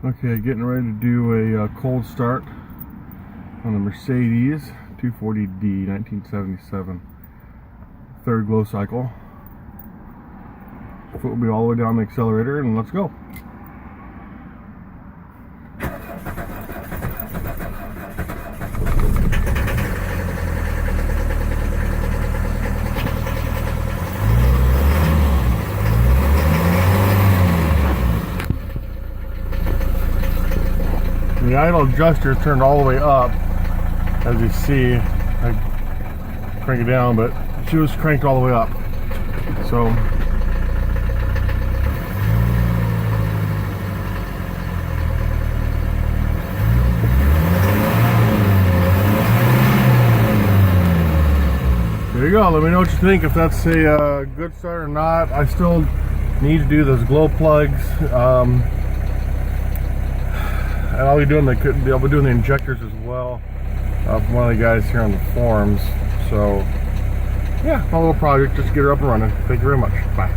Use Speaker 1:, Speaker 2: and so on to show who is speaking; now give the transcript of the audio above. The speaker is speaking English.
Speaker 1: Okay, getting ready to do a cold start on the Mercedes 240D 1977 third glow cycle. Foot will be all the way down the accelerator, and let's go. The idle adjuster is turned all the way up, as you see. I crank it down, but she was cranked all the way up. So there you go. Let me know what you think, if that's a good start or not. I still need to do those glow plugs. And I'll be doing the injectors as well from one of the guys here on the forums. So yeah, my little project, just get her up and running. Thank you very much. Bye.